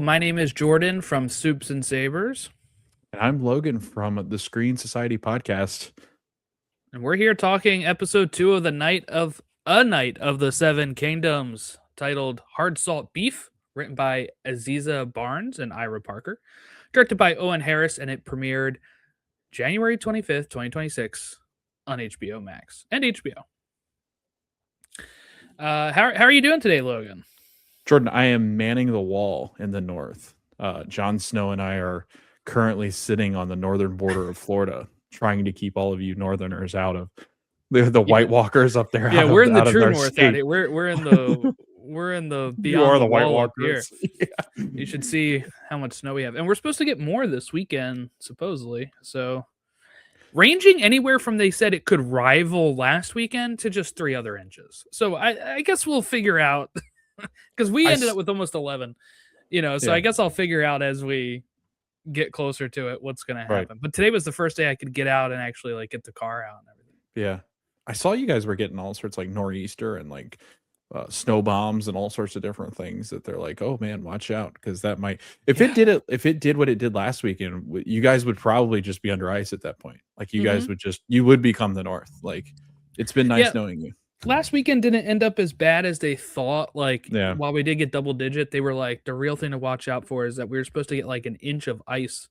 my name is Jordan from Soups and Sabers, And I'm Logan from the Screen Society podcast. and we're here talking episode 2 of A Night of the Seven Kingdoms, titled Hard Salt Beef, written by Aziza Barnes and Ira Parker, directed by Owen Harris, and it premiered January 25th, 2026 on HBO Max and HBO. How are you doing today, Logan? Jordan, I am manning the wall in the north. Jon Snow and I are currently sitting on the northern border of Florida, trying to keep all of you northerners out of the White Walkers up there. Yeah, we're in the true north state. out here. We're in the beyond You are the White wall up here. Walkers. Yeah. You should see how much snow we have. And we're supposed to get more this weekend, supposedly. So ranging anywhere from, they said it could rival last weekend to just 3 other inches. So I guess we'll figure out, because we ended up with almost 11, so I guess I'll figure out as we get closer to it what's going to happen. Right. But today was the first day I could get out and actually get the car out and everything. Yeah. I saw you guys were getting all sorts like nor'easter and snow bombs and all sorts of different things that they're like, oh man, watch out, because that might, if it did what it did last weekend, you guys would probably just be under ice at that point. Like you guys would become the North. Like, it's been nice knowing you. Last weekend didn't end up as bad as they thought. While we did get double digit, they were like, the real thing to watch out for is that we were supposed to get like an inch of ice,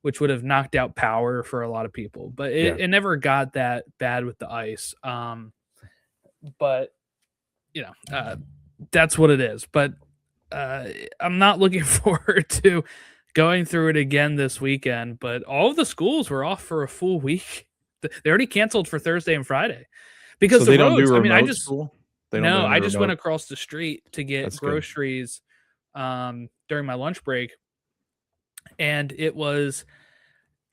which would have knocked out power for a lot of people. But it never got that bad with the ice. But that's what it is. But I'm not looking forward to going through it again this weekend. But all of the schools were off for a full week. They already canceled for Thursday and Friday because the roads. I just went across the street to get groceries during my lunch break, and it was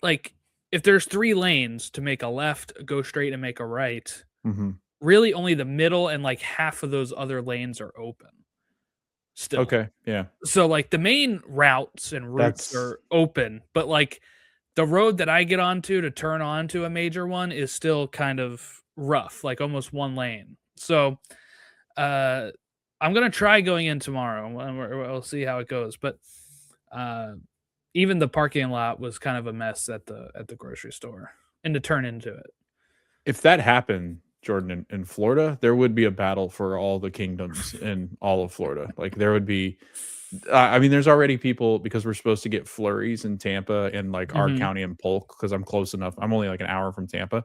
like, if there's 3 lanes to make a left, go straight, and make a right. Mm-hmm. Really only the middle and like half of those other lanes are open still. Okay. Yeah. So like the main routes and routes are open, but like the road that I get onto to turn onto a major one is still kind of rough, like almost 1 lane. So I'm going to try going in tomorrow. We'll see how it goes. But even the parking lot was kind of a mess at the grocery store, and to turn into it. If that happened, Jordan, in Florida, there would be a battle for all the kingdoms in all of Florida. Like there would be, there's already people, because we're supposed to get flurries in Tampa and like our county and Polk, because I'm close enough. I'm only like an hour from Tampa,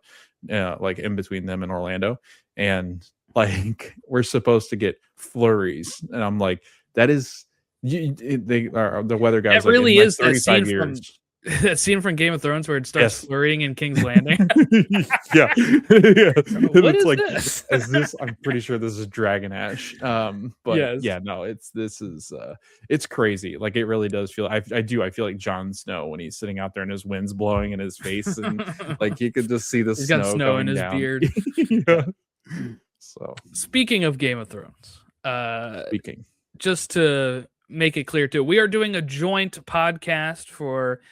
like in between them and Orlando. And like, we're supposed to get flurries. And I'm like, that is, the weather guys. It really is that scene from that scene from Game of Thrones where it starts flurrying in King's Landing. Yeah. What is like, this? Is this? I'm pretty sure this is Dragon Ash. But it's crazy. Like it really does feel. I feel like Jon Snow when he's sitting out there and his wind's blowing in his face, and like you could just see the He's got snow in his beard. Yeah. So speaking of Game of Thrones, just to make it clear too, we are doing a joint podcast for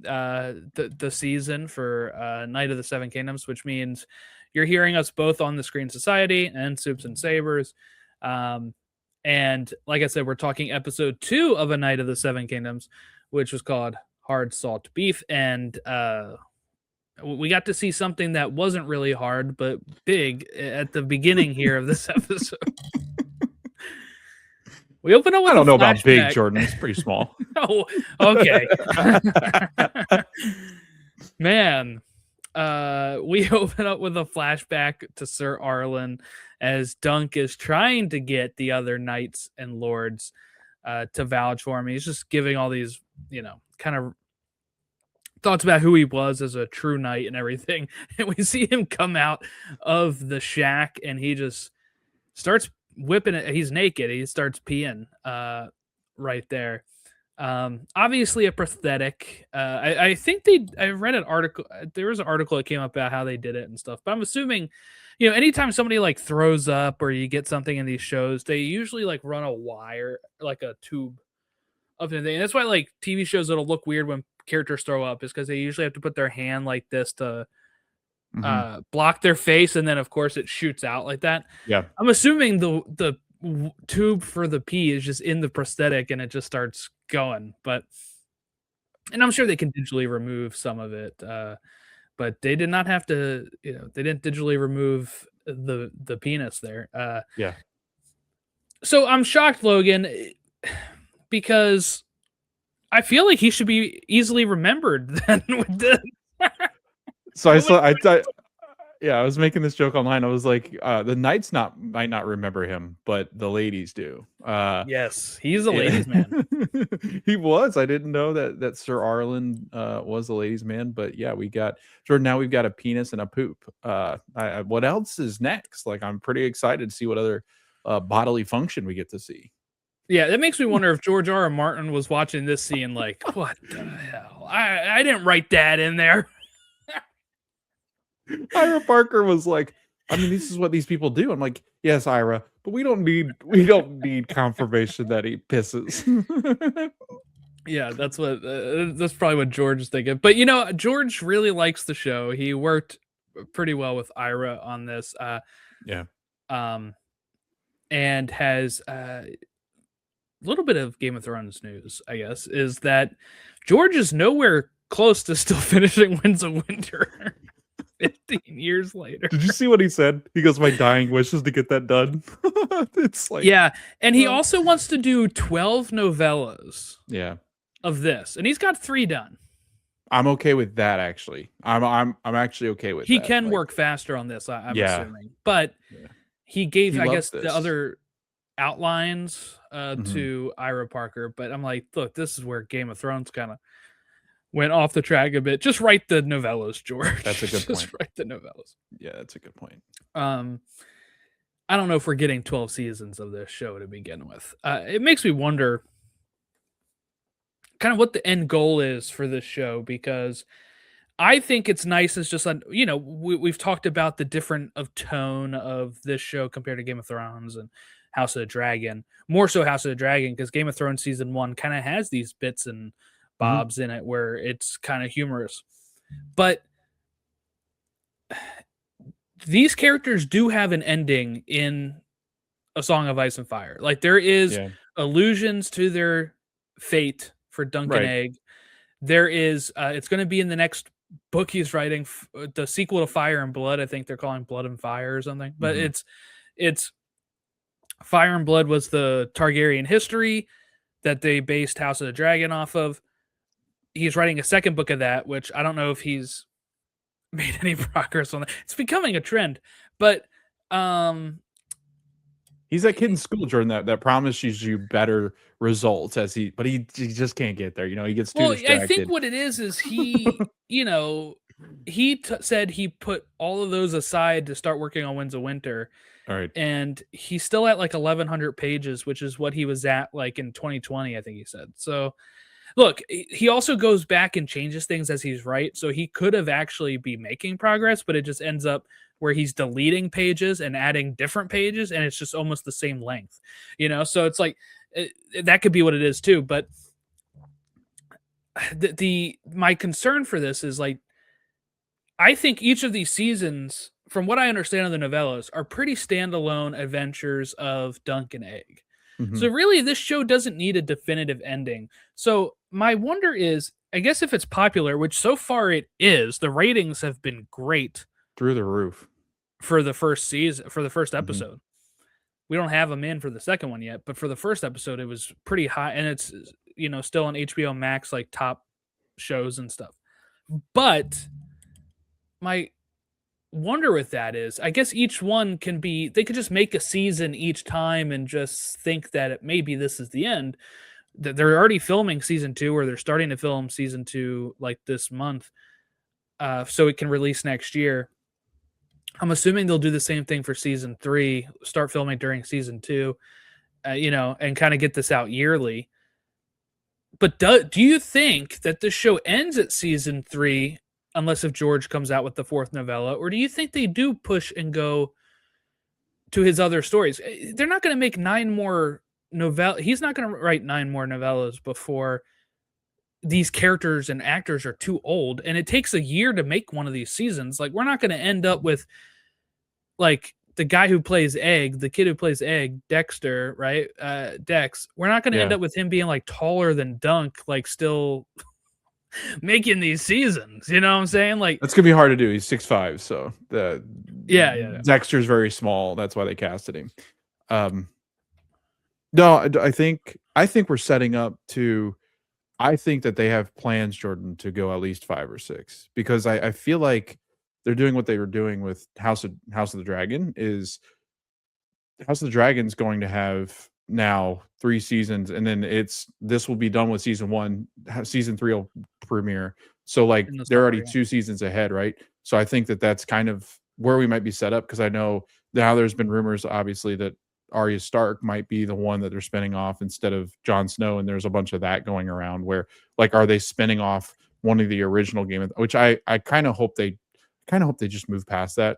the season for Night of the Seven Kingdoms, which means you're hearing us both on the Screen Society and Soups and Sabers. And like I said, we're talking episode 2 of A Night of the Seven Kingdoms, which was called Hard Salt Beef. And we got to see something that wasn't really hard, but big at the beginning here of this episode. We open up with I don't know about big, Jordan. It's pretty small. Oh, okay. Man, we open up with a flashback to Ser Arlan as Dunk is trying to get the other knights and lords to vouch for him. He's just giving all these, kind of thoughts about who he was as a true knight and everything. And we see him come out of the shack and he just starts whipping it. He's naked. He starts peeing right there. Obviously a prosthetic. I think I read an article. There was an article that came up about how they did it and stuff, but I'm assuming, anytime somebody like throws up or you get something in these shows, they usually like run a wire, like a tube of anything. And that's why like TV shows, it'll look weird when characters throw up, is because they usually have to put their hand like this to block their face, and then of course it shoots out like that. Yeah, I'm assuming the tube for the pee is just in the prosthetic and it just starts going, and I'm sure they can digitally remove some of it, but they did not have to, they didn't digitally remove the penis there. Yeah. So I'm shocked, Logan, because I feel like he should be easily remembered then with this. So I was making this joke online. I was like, the knights might not remember him, but the ladies do. Yes, he's a Yeah. ladies' man. He was. I didn't know that Ser Arlan was a ladies' man, but yeah, we got Jordan. Now we've got a penis and a poop. What else is next? Like, I'm pretty excited to see what other bodily function we get to see. Yeah, that makes me wonder if George R. R. Martin was watching this scene like, what the hell? I didn't write that in there. Ira Parker was like, I mean, this is what these people do. I'm like, yes, Ira, but we don't need confirmation that he pisses. Yeah, that's probably what George is thinking. But George really likes the show. He worked pretty well with Ira on this. Yeah. And has a little bit of Game of Thrones news, I guess, is that George is nowhere close to still finishing Winds of Winter 15 years later. Did you see what he said? He goes, my dying wish is to get that done. It's like, yeah, and he also wants to do 12 novellas. Yeah. Of this, and he's got 3 done. I'm okay with that, actually. I'm actually okay with he that. He can work faster on this, I'm yeah. assuming. But he gave, I guess, this. the other outlines to Ira Parker. But I'm like, look, this is where Game of Thrones kind of went off the track a bit. Just write the novellas, George. That's a good point. Just write the novellas. Yeah, that's a good point. I don't know if we're getting 12 seasons of this show to begin with. It makes me wonder kind of what the end goal is for this show, because I think it's nice as just like, we've talked about the different of tone of this show compared to Game of Thrones and House of the Dragon, more so House of the Dragon, because Game of Thrones season 1 kind of has these bits and bobs in it where it's kind of humorous, but these characters do have an ending in A Song of Ice and Fire. Like, there is allusions to their fate for Duncan Egg. There is it's going to be in the next book he's writing, the sequel to Fire and Blood. I think they're calling Blood and Fire or something, but it's Fire and Blood was the Targaryen history that they based House of the Dragon off of. He's writing a second book of that, which I don't know if he's made any progress on that. It's becoming a trend, but he's that kid in school, Jordan, that promises you better results but he just can't get there. He gets too distracted. I think what it is he, he said he put all of those aside to start working on Winds of Winter. All right. And he's still at like 1,100 pages, which is what he was at like in 2020, I think he said. So look, he also goes back and changes things as he's right. So he could have actually be making progress, but it just ends up where he's deleting pages and adding different pages, and it's just almost the same length, So it's like that could be what it is too. But my concern for this is, like, I think each of these seasons, from what I understand of the novellas, are pretty standalone adventures of Dunk and Egg. So really, this show doesn't need a definitive ending. So my wonder is, I guess if it's popular, which so far it is, the ratings have been great through the roof for the first season, for the first episode. We don't have them in for the second one yet, but for the first episode, it was pretty high, and it's still on HBO Max, like top shows and stuff. But my wonder with that is, I guess each one they could just make a season each time and just think that maybe this is the end. That they're already filming season 2, or they're starting to film season 2 like this month, so it can release next year. I'm assuming they'll do the same thing for season 3, start filming during season 2, and kind of get this out yearly. But do you think that this show ends at season 3, unless if George comes out with the 4th novella, or do you think they do push and go to his other stories? They're not going to make 9 more novellas. He's not going to write 9 more novellas before these characters and actors are too old, and it takes a year to make one of these seasons. Like, we're not going to end up with like the guy who plays Egg, the kid who plays Egg, Dexter, right? Dex, we're not going to end up with him being like taller than Dunk, like still making these seasons. You know what I'm saying? Like that's gonna be hard to do. He's 6'5", so yeah. Dexter's very small. That's why they casted him. No, I think we're setting up to. I think that they have plans, Jordan, to go at least 5 or 6 because I feel like they're doing what they were doing with House of the Dragon. Is House of the Dragon's going to have now 3 seasons, and then this will be done with season 1. Season 3 will premiere. So like they're already 2 seasons ahead, right? So I think that that's kind of where we might be set up because I know now there's been rumors, obviously, that Arya Stark might be the one that they're spinning off instead of Jon Snow, and there's a bunch of that going around where like are they spinning off one of the original which I kind of hope they just move past that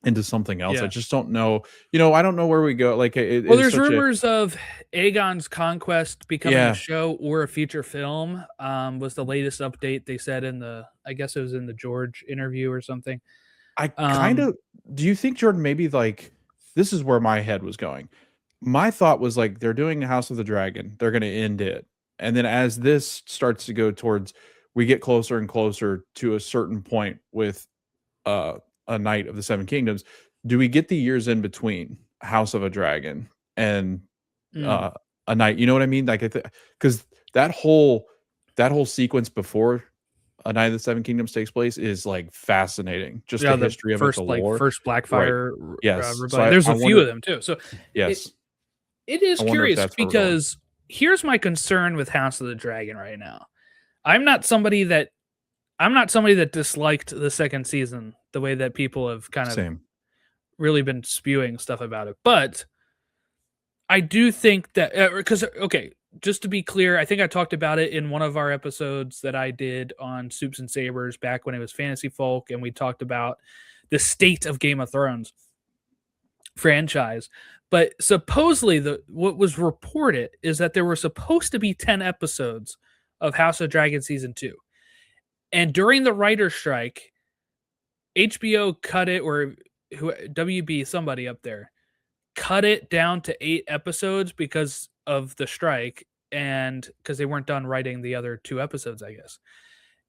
into something else. I just don't know. I don't know where we go. Like there's rumors of Aegon's Conquest becoming a show or a feature film. Was the latest update they said I guess it was in the George interview or something. I kind of do you think, Jordan, maybe like this is where my head was going. My thought was like they're doing House of the Dragon, they're going to end it, and then as this starts to go towards, we get closer and closer to a certain point with a Knight of the Seven Kingdoms. Do we get the years in between House of a Dragon and a Knight? You know what I mean? Like, because that whole sequence before A Knight of the Seven Kingdoms takes place is like fascinating. Just the history of first, it, the lore. First Blackfire. Right. Yes. So there's a few of them too. So yes, it is curious because here's my concern with House of the Dragon right now. I'm not somebody that disliked the second season the way that people have kind of really been spewing stuff about it. But I do think that because just to be clear, I think I talked about it in one of our episodes that I did on Soups and Sabers back when it was Fantasy Folk, and we talked about the state of Game of Thrones franchise. But supposedly, what was reported is that there were supposed to be 10 episodes of House of Dragon Season 2. And during the writer's strike, HBO cut it, or WB, somebody up there, cut it down to 8 episodes because of the strike and because they weren't done writing the other 2 episodes, I guess.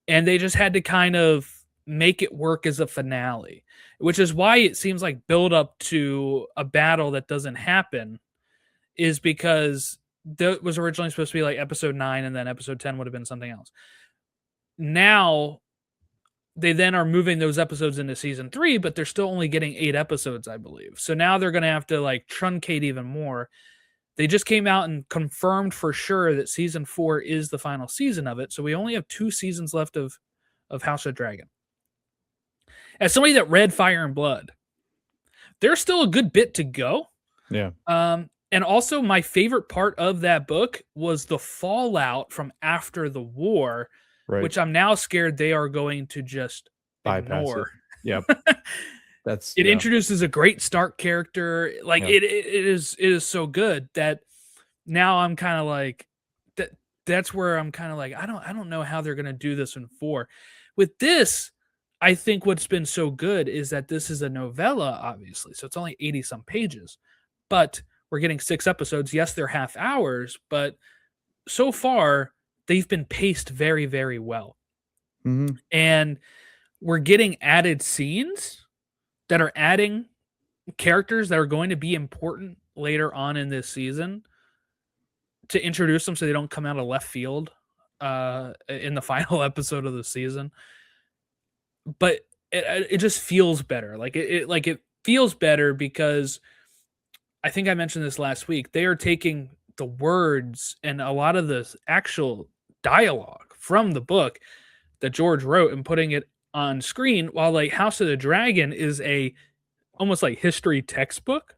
And they just had to kind of make it work as a finale, which is why it seems like build up to a battle that doesn't happen is because that was originally supposed to be like episode 9 and then episode 10 would have been something else. Now they then are moving those episodes into season 3, but they're still only getting 8 episodes, I believe. So now they're going to have to like truncate even more. They just came out and confirmed for sure that season 4 is the final season of it. So we only have 2 seasons left of House of Dragon. As somebody that read Fire and Blood, there's still a good bit to go. Yeah. And also my favorite part of that book was the fallout from after the war, which I'm now scared they are going to just ignore. Yep. It introduces a great Stark character. Like it is so good that now I'm kind of like that's where I'm kind of like I don't know how they're going to do this in 4. With this, I think what's been so good is that this is a novella, obviously. So it's only 80 some pages, but we're getting 6 episodes. Yes, they're half hours, but so far they've been paced very, very well. Mm-hmm. And we're getting added scenes that are adding characters that are going to be important later on in this season to introduce them so they don't come out of left field in the final episode of the season. But it just feels better. Like it feels better because I think I mentioned this last week. They are taking the words and a lot of the actual dialogue from the book that George wrote and putting it on screen, while like House of the Dragon is a almost like history textbook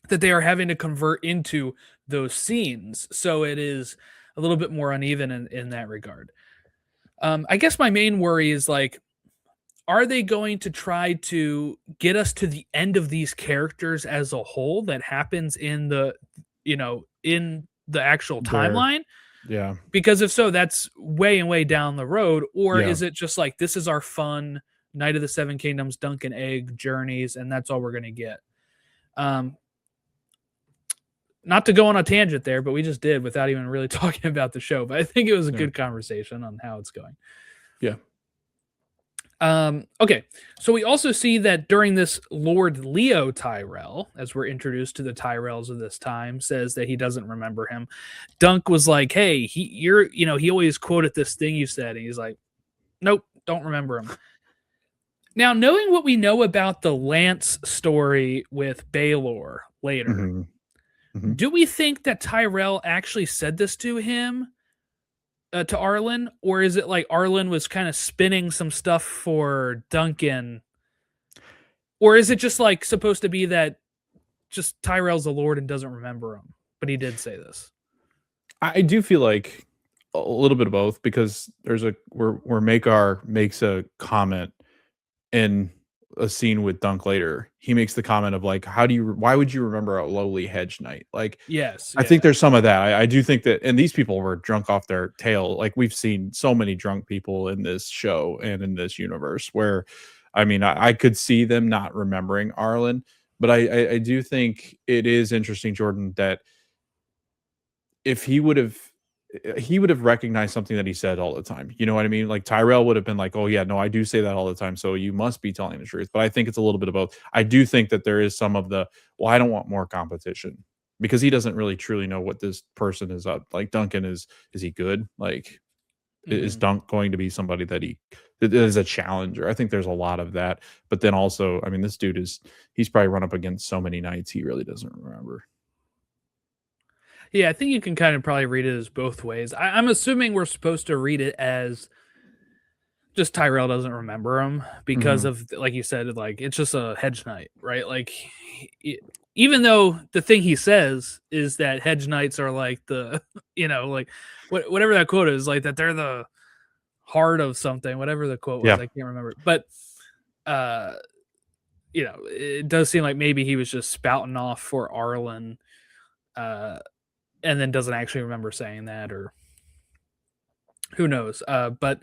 that they are having to convert into those scenes. So it is a little bit more uneven in that regard. I guess my main worry is like, are they going to try to get us to the end of these characters as a whole that happens in the actual timeline? Yeah. Because if so, that's way and way down the road. Or is it just like, this is our fun Knight of the Seven Kingdoms, Dunk and Egg journeys, and that's all we're going to get. Not to go on a tangent there, but we just did without even really talking about the show. But I think it was a good conversation on how it's going. Yeah. Okay, so we also see that during this Lord Leo Tyrell, as we're introduced to the Tyrells of this time, says that he doesn't remember him. Dunk was like, "Hey, he always quoted this thing you said," and he's like, "Nope, don't remember him." Now, knowing what we know about the Lance story with Baelor later, do we think that Tyrell actually said this to him? To Arlan, or is it like Arlan was kind of spinning some stuff for Duncan, or is it just like supposed to be that just Tyrell's the Lord and doesn't remember him, but he did say this? I do feel like a little bit of both, because there's where Makar makes a comment in a scene with Dunk later. He makes the comment of like, why would you remember a lowly hedge knight? Like, yes, I think there's some of that. I do think that, and these people were drunk off their tail. Like, we've seen so many drunk people in this show and in this universe where, I mean, I could see them not remembering Arlan, but I do think it is interesting, Jordan, that if he would have recognized something that he said all the time. You know what I mean? Like, Tyrell would have been like, "Oh yeah, no, I do say that all the time, so you must be telling the truth." But I think it's a little bit of both. I do think that there is some of the, well, I don't want more competition, because he doesn't really truly know what this person is up. Like, Duncan is he good? Like, is Dunk going to be somebody that is a challenger? I think there's a lot of that. But then also, I mean, this dude he's probably run up against so many knights he really doesn't remember. Yeah, I think you can kind of probably read it as both ways. I'm assuming we're supposed to read it as just Tyrell doesn't remember him because of, like you said, like, it's just a hedge knight, right? Like, even though the thing he says is that hedge knights are like the, like whatever that quote is, like that they're the heart of something, whatever the quote was, I can't remember. But, it does seem like maybe he was just spouting off for Arlan, and then doesn't actually remember saying that, or who knows. But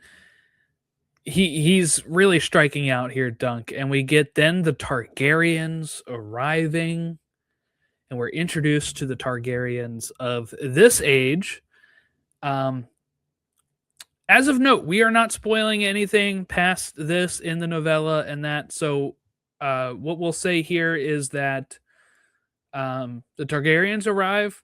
he's really striking out here, Dunk, and we get then the Targaryens arriving, and we're introduced to the Targaryens of this age. As of note, we are not spoiling anything past this in the novella and that. So what we'll say here is that the Targaryens arrive.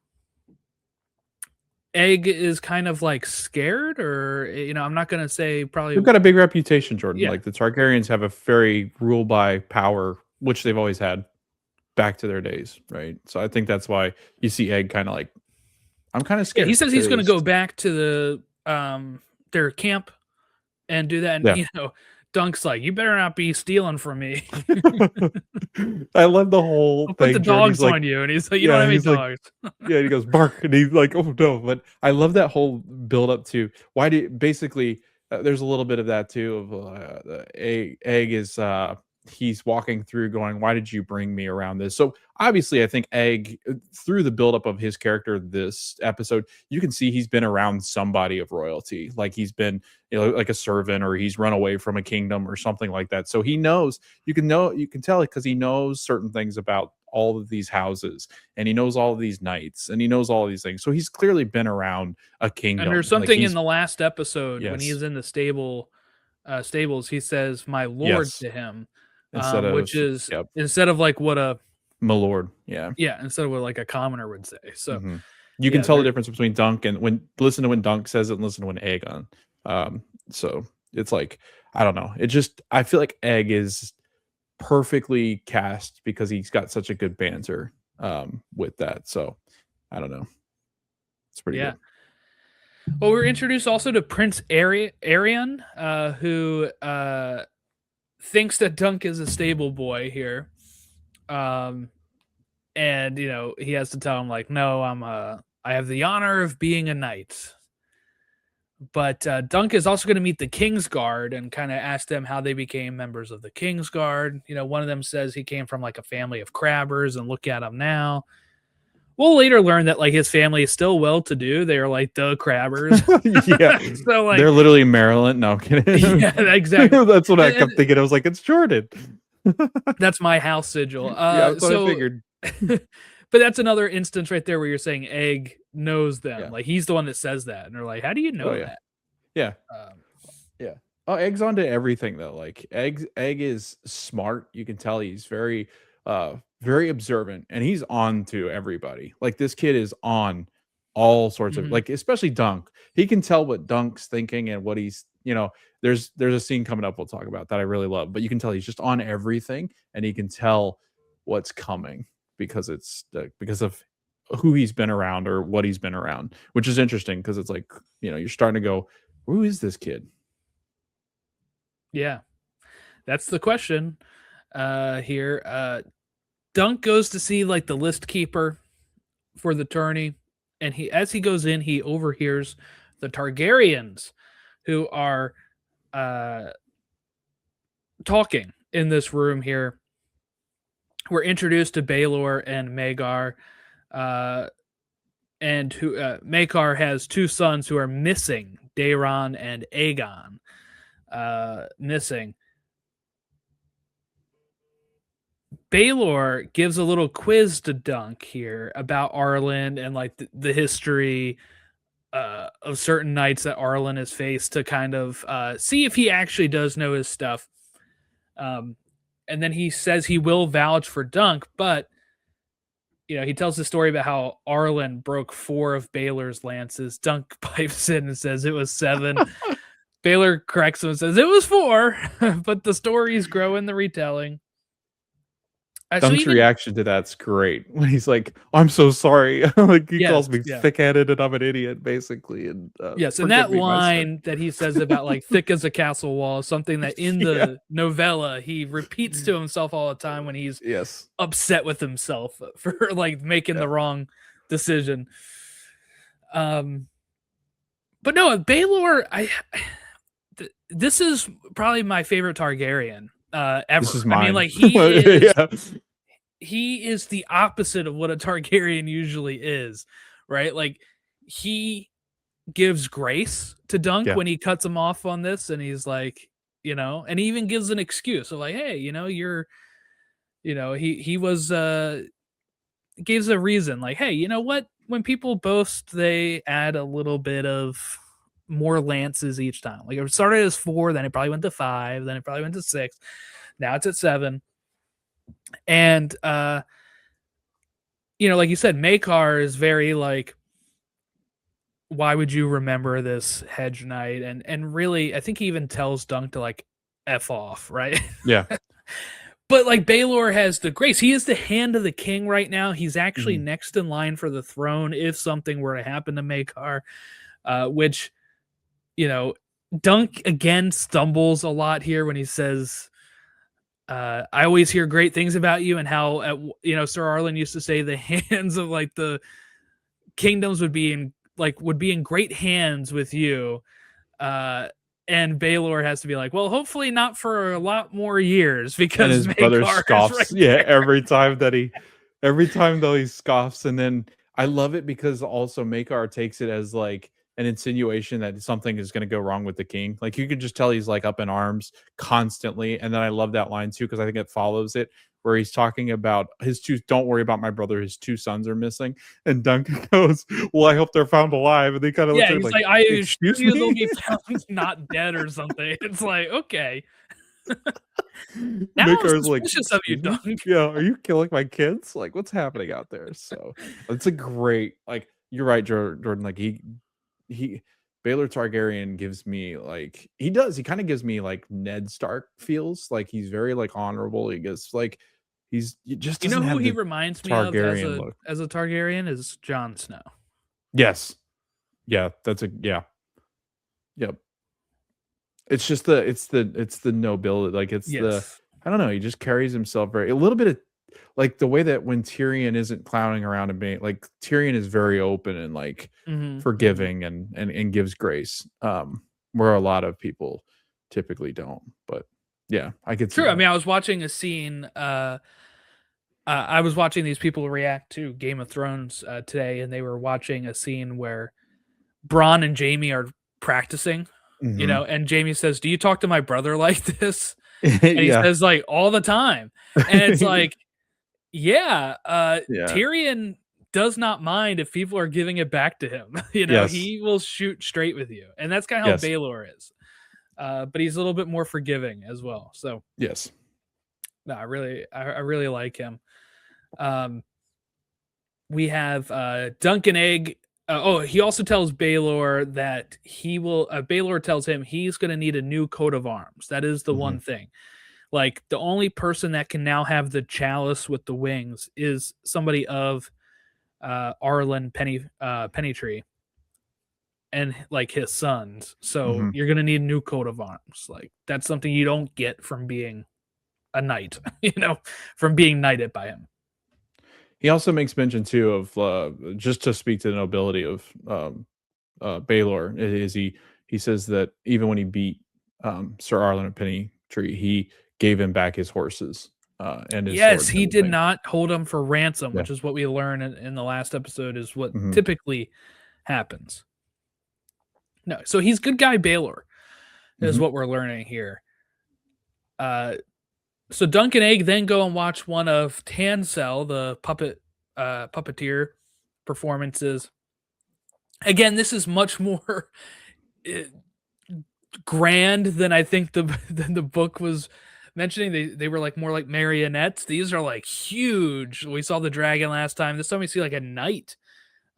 Egg is kind of like scared, or I'm not going to say probably. They've got a big reputation, Jordan. Yeah. Like, the Targaryens have a very rule by power, which they've always had back to their days, right? So I think that's why you see Egg kind of like, I'm kind of scared. Yeah, he says he's going to go back to the their camp and do that, and Dunk's like, "You better not be stealing from me." I love the whole I'll thing. put the dogs on you, and he's like, "You don't have any dogs." Yeah, he goes bark, and he's like, "Oh no!" But I love that whole build up to why do basically. There's a little bit of that too. Of Egg is he's walking through, going, "Why did you bring me around this?" So obviously, I think Egg, through the buildup of his character this episode, you can see he's been around somebody of royalty. Like, he's been, like a servant, or he's run away from a kingdom or something like that. So he knows. You can tell it because he knows certain things about all of these houses, and he knows all of these knights, and he knows all of these things. So he's clearly been around a kingdom. And there's something in the last episode when he's in the stables, he says, "My lord" to him. Which is instead of like what a my lord, instead of what like a commoner would say. So you can tell the difference between Dunk and listen to when Dunk says it and listen to when Egg on. So it's like, I don't know. I feel like Egg is perfectly cast because he's got such a good banter with that. So I don't know. It's pretty good. Well, we're introduced also to Prince Arian, who thinks that Dunk is a stable boy here. And he has to tell him, like, "No, I have the honor of being a knight." But Dunk is also going to meet the King's Guard and kind of ask them how they became members of the King's Guard. One of them says he came from like a family of crabbers, and look at him now. we'll later learn that like his family is still well-to-do. They are like the Crabbers. Yeah, So like they're literally Maryland. No, I'm kidding. yeah, exactly. That's what I And kept thinking. I was like, it's Jordan. that's my house sigil. Yeah, that's what I So figured. but that's another instance right there where you're saying Egg knows them. Yeah. Like he's the one that says that, and they're like, "How do you Oh know yeah. that?" Yeah. Um, Yeah. Oh, Egg's onto everything though. Like Egg is smart. You can tell he's very observant, and he's on to everybody. Like this kid is on all sorts of, mhm. like, especially Dunk. He can tell what Dunk's thinking and what he's, there's a scene coming up we'll talk about that I really love, but you can tell he's just on everything, and he can tell what's coming because because of who he's been around or what he's been around, which is interesting because it's like, you're starting to go, who is this kid? Yeah, that's the question here. Dunk goes to see like the list keeper for the tourney, and as he goes in, he overhears the Targaryens who are uh, talking in this room here. We're introduced to Baelor and Magar, and who Magar has two sons who are missing, Daeron and Aegon, missing. Baelor gives a little quiz to Dunk here about Arlan and like the history of certain knights that Arlan has faced to kind of see if he actually does know his stuff. And then he says he will vouch for Dunk, but he tells the story about how Arlan broke 4 of Baelor's lances. Dunk pipes in and says it was 7. Baelor corrects him and says it was 4, but the stories grow in the retelling. Dunk's reaction to that's great when he's like, "I'm so sorry." Like he calls me thick-headed and I'm an idiot, basically. And yes, and that line that he says about like thick as a castle wall is something that in the novella he repeats to himself all the time when he's upset with himself for like making the wrong decision. But no, Baelor, this is probably my favorite Targaryen ever. This is mine. I mean, like he is the opposite of what a Targaryen usually is, right? Like he gives grace to Dunk when he cuts him off on this, and he's like, and he even gives an excuse of like, hey, he was gives a reason like, hey, you know what? When people boast, they add a little bit of more lances each time. Like it started as 4, then it probably went to 5, then it probably went to 6. Now it's at 7. And like you said, Maekar is very like, why would you remember this hedge knight? And really, I think he even tells Dunk to like F off, right? Yeah. But like Baelor has the grace. He is the hand of the king right now. He's actually next in line for the throne if something were to happen to Maekar, which, Dunk again stumbles a lot here when he says, I always hear great things about you, and how Ser Arlan used to say the hands of like the kingdoms would be in great hands with you, and Baelor has to be like, well, hopefully not for a lot more years, because and his brother scoffs every time though he scoffs. And then I love it because also Maekar takes it as like an insinuation that something is going to go wrong with the king. Like you could just tell he's like up in arms constantly. And then I love that line too, because I think it follows it, where he's talking about don't worry about my brother, his 2 sons are missing. And Duncan goes, well, I hope they're found alive. And they kind of look at him like, I assure you they'll be found not dead or something. It's like, okay. Now I'm suspicious of you, Dunk. Yeah, are you killing my kids? Like, what's happening out there? So it's a great, like, you're right, Jordan. Like he Baelor Targaryen gives me like, he kind of gives me like Ned Stark feels. Like he's very like honorable. He gets like, he who he reminds me of as a Targaryen is Jon Snow. Yes. Yeah, Yep. It's just the nobility. Like I don't know, he just carries himself a little bit of like the way that when Tyrion isn't clowning around and being like, Tyrion is very open and like forgiving and gives grace, where a lot of people typically don't. But yeah, I could see true. that. I mean, I was watching a scene I was watching these people react to Game of Thrones today, and they were watching a scene where Bronn and Jaime are practicing, Mhm. and Jaime says, "Do you talk to my brother like this?" And he Yeah. says, like, all the time. And it's like, yeah, Yeah. Tyrion does not mind if people are giving it back to him. Yes. He will shoot straight with you. And that's kind of how Yes. Baelor is. But he's a little bit more forgiving as well. So Yes. no, I really like him. Um, we have Duncan Egg. He also tells Baelor that he will. Baelor tells him he's going to need a new coat of arms. That is the Mhm. one thing. Like the only person that can now have the chalice with the wings is somebody of Arlan Pennytree and like his sons. So Mhm. you're gonna need a new coat of arms. Like that's something you don't get from being a knight, from being knighted by him. He also makes mention too of, just to speak to the nobility of, Baelor, is he says that even when he beat, Ser Arlan of Pennytree, he gave him back his horses, and his Yes, swords he and did everything. not hold him for ransom, Yeah. which is what we learn in the last episode is what Mhm. typically happens. No, so he's good guy Baelor is Mhm. what we're learning here. Uh, so Dunk and Egg then go and watch one of Tansel, the puppeteer performances. Again, this is much more eh, grand than I think than the book was mentioning. They were like more like marionettes. These are like huge. We saw the dragon last time. This time we see like a knight,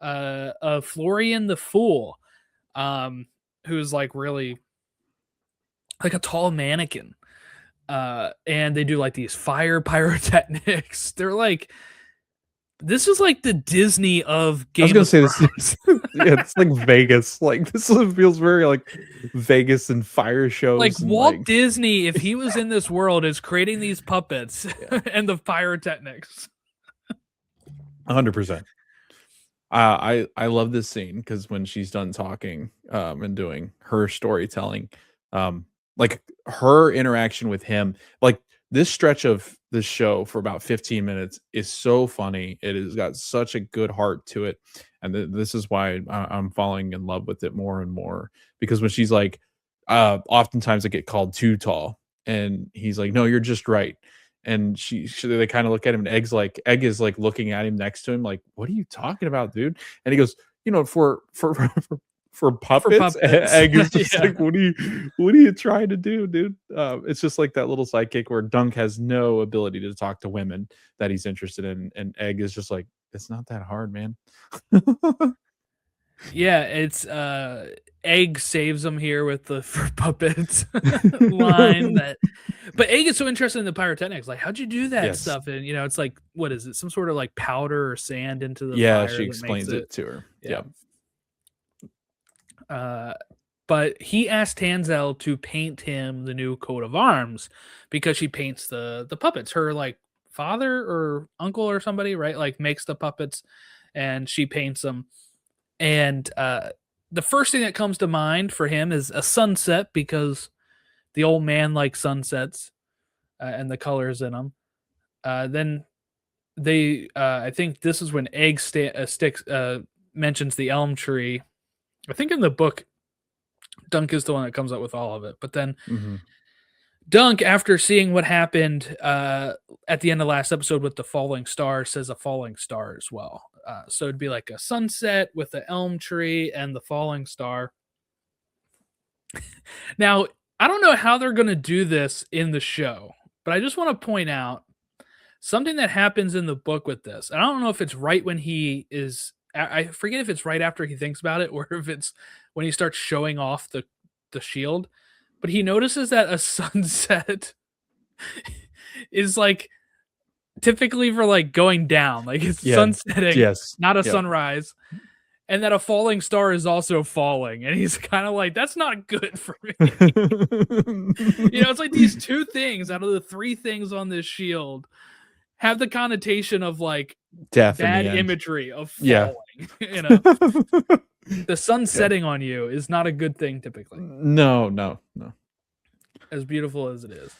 of Florian the Fool, who's like really like a tall mannequin. And they do like these fire pyrotechnics. They're like this is like the Disney of I was Game gonna of say this Thrones. yeah, it's like Vegas, like, this one feels very, like, Vegas and fire Like shows and, Walt like Disney, if he was in this world, is creating these puppets yeah, and the pyrotechnics. 100%. I love this scene because when she's done talking, and doing her storytelling, like, her interaction with him, like, this stretch of this show for about 15 minutes is so funny. It has got such a good heart to it, and this is why I'm falling in love with it more and more, because when she's like, oftentimes I get called too tall, and he's like, "No, you're just right." And they kind of look at him, and Egg is like looking at him next to him, like, "What are you talking about, dude?" And he goes, for For puppets." puppets. Egg is just Yeah. like, what are you trying to do, dude?" It's just like that little sidekick where Dunk has no ability to talk to women that he's interested in, and Egg is just like, "It's not that hard, man." Yeah, it's Egg saves him here with the for puppets line that but Egg is so interested in the pyrotechnics. Like, how'd you do that Yes. stuff? And it's like, what is it? Some sort of like powder or sand into the Yeah, fire she that makes explains it. it to her. Yeah. Yep. Uh but he asked Tanzel to paint him the new coat of arms because she paints the puppets. Her like father or uncle or somebody, right? Like makes the puppets and she paints them. And the first thing that comes to mind for him is a sunset because the old man likes sunsets and the colors in them. Then I think this is when Sticks mentions the elm tree. I think in the book, Dunk is the one that comes up with all of it. But then Mhm. Dunk, after seeing what happened at the end of last episode with the falling star, says a falling star as well. So it'd be like a sunset with the elm tree and the falling star. Now, I don't know how they're going to do this in the show, but I just want to point out something that happens in the book with this. I don't know if it's right when he is. I forget if it's right after he thinks about it or if it's when he starts showing off the shield. But he notices that a sunset is like typically for like going down, like it's Yeah. sunsetting, Yes. not a Yep. sunrise, and that a falling star is also falling. And he's kind of like, that's not good for me. It's like these two things out of the three things on this shield have the connotation of like Death in bad the end. imagery of Yeah. falling. The sun Yeah. setting on you is not a good thing typically, No, no, no. as beautiful as it is.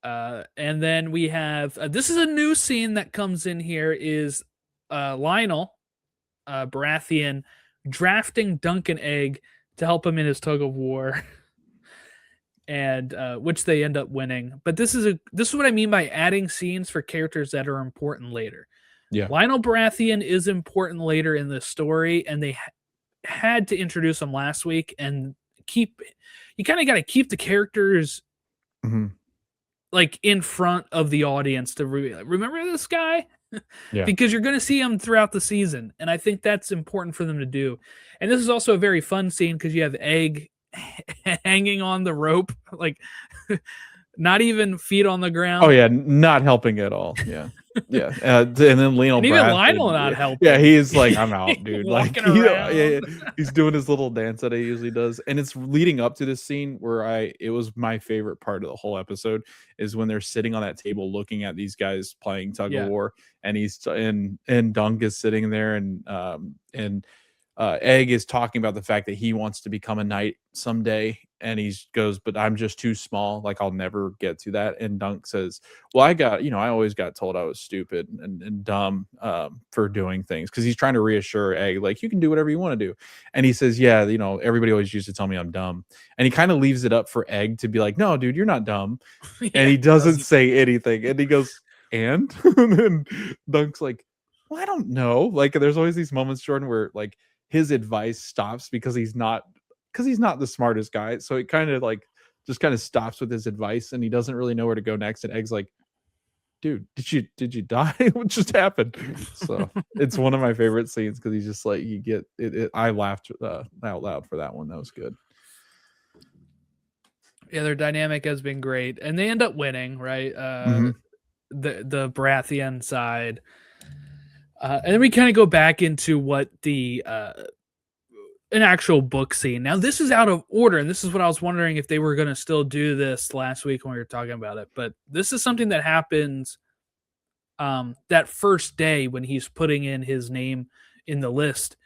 And then we have this is a new scene that comes in here is Lionel Baratheon drafting Duncan Egg to help him in his tug of war. And which they end up winning. But this is what I mean by adding scenes for characters that are important later. Yeah. Lionel Baratheon is important later in the story, and they had to introduce him last week and you kind of got to keep the characters like in front of the audience to remember this guy. Yeah. Because you're going to see him throughout the season, and I think that's important for them to do. And this is also a very fun scene because you have Egg hanging on the rope, like not even feet on the ground. Oh yeah, not helping at all. Yeah, yeah. And then Lionel, and even Lionel not helping. Yeah, he's like, I'm out, dude. Like, yeah, he's doing his little dance that he usually does, and it's leading up to this scene where it was my favorite part of the whole episode is when they're sitting on that table looking at these guys playing tug of war, and and Dunk is sitting there, and Egg is talking about the fact that he wants to become a knight someday, and he goes, but I'm just too small, like I'll never get to that. And Dunk says, well, I always got told I was stupid and dumb for doing things, because he's trying to reassure Egg, like, you can do whatever you want to do. And he says, yeah, everybody always used to tell me I'm dumb. And he kind of leaves it up for Egg to be like, no, dude, you're not dumb. And he doesn't say anything, and he goes, and then Dunk's like, well, I don't know, like, there's always these moments, Jordan, where like his advice stops because he's not the smartest guy. So it kind of like just kind of stops with his advice, and he doesn't really know where to go next. And Egg's like, dude, did you die? What just happened? So it's one of my favorite scenes because he's just like, you get it. I laughed out loud for that one. That was good. Yeah, their dynamic has been great, and they end up winning, right? The Baratheon side. And then we kind of go back into what an actual book scene. Now, this is out of order, and this is what I was wondering if they were going to still do this last week when we were talking about it. But this is something that happens that first day when he's putting in his name in the list,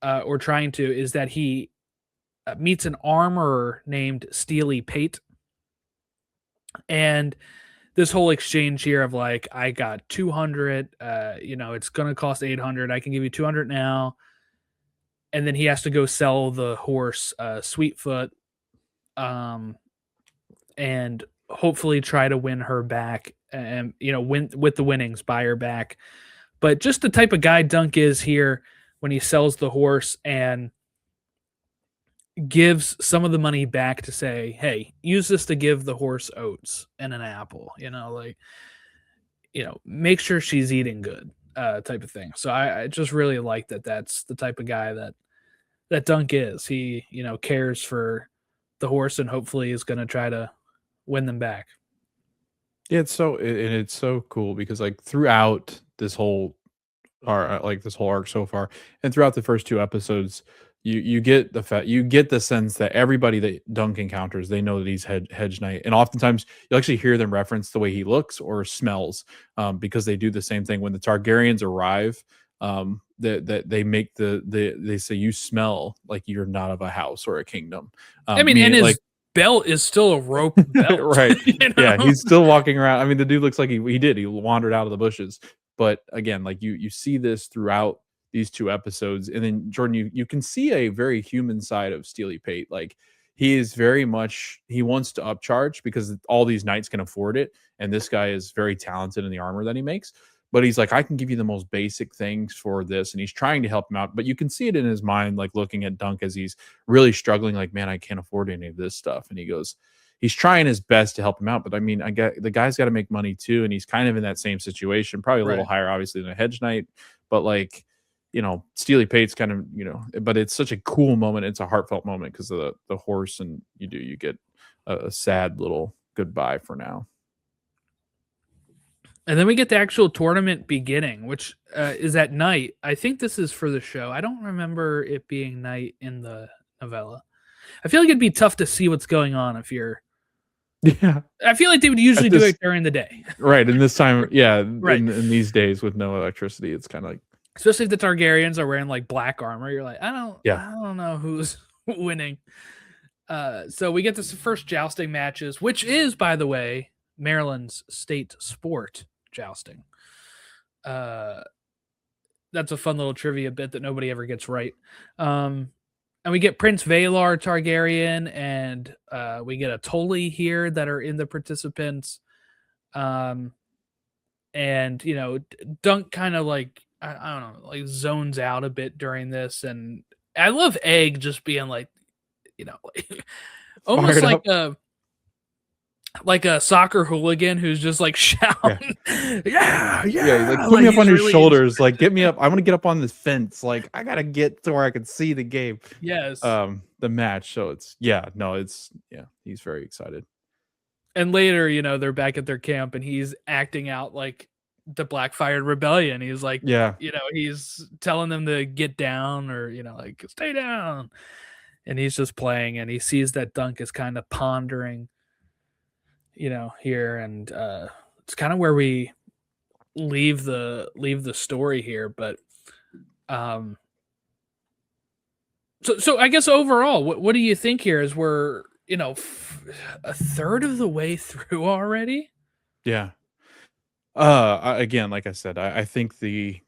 or trying to, is that he meets an armorer named Steely Pate. And this whole exchange here of like, I got 200, it's going to cost 800. I can give you 200 now. And then he has to go sell the horse, Sweetfoot, and hopefully try to win her back, and, win with the winnings, buy her back. But just the type of guy Dunk is here when he sells the horse and gives some of the money back to say, hey, use this to give the horse oats and an apple, make sure she's eating good, type of thing. So I just really like that. That's the type of guy that Dunk is. He, cares for the horse and hopefully is going to try to win them back. Yeah, it's so cool because like throughout this whole arc so far, and throughout the first 2 episodes, you get the sense that everybody that Dunk encounters, they know that he's Hedge Knight, and oftentimes you actually hear them reference the way he looks or smells, because they do the same thing when the Targaryens arrive. That they make they say, you smell like you're not of a house or a kingdom. And his belt is still a rope belt, right? Yeah, he's still walking around. I mean, the dude looks like he wandered out of the bushes. But again, like you see this throughout these 2 episodes, and then Jordan, you can see a very human side of Steely Pate. Like, he is very much, he wants to upcharge because all these knights can afford it, and this guy is very talented in the armor that he makes. But he's like, I can give you the most basic things for this, and he's trying to help him out. But you can see it in his mind, like looking at Dunk as he's really struggling. Like, man, I can't afford any of this stuff. And he's trying his best to help him out. But I mean, the guy's got to make money too, and he's kind of in that same situation, probably a little higher, obviously, than a Hedge Knight. But like, Steely Pate's kind of, but it's such a cool moment. It's a heartfelt moment because of the horse, and you get a sad little goodbye for now. And then we get the actual tournament beginning, which is at night. I think this is for the show. I don't remember it being night in the novella. I feel like it'd be tough to see what's going on if you're. Yeah. I feel like they would usually do it during the day. Right. And this time, yeah, right. In these days with no electricity, it's kind of like. Especially if the Targaryens are wearing like black armor, you're like, I don't know who's winning. So we get this first jousting matches, which is, by the way, Maryland's state sport, jousting. That's a fun little trivia bit that nobody ever gets right. And we get Prince Baelor Targaryen, and we get a Tully here that are in the participants. And Dunk kind of like I don't know, like zones out a bit during this, and I love Egg just being like, like, almost Fired up. like a soccer hooligan who's just like shouting, yeah, Yeah, like put me up he's on your really shoulders, like get me up. I want to get up on this fence. Like I gotta get to where I can see the game, yes. the match. So he's very excited. And later, they're back at their camp, and he's acting out like the Blackfired Rebellion. He's like, Yeah, he's telling them to get down or like stay down, and he's just playing, and he sees that Dunk is kind of pondering, here, and it's kind of where we leave the story here. But so I guess overall, what do you think here as we're a third of the way through already? yeah. Again, like I said, I think the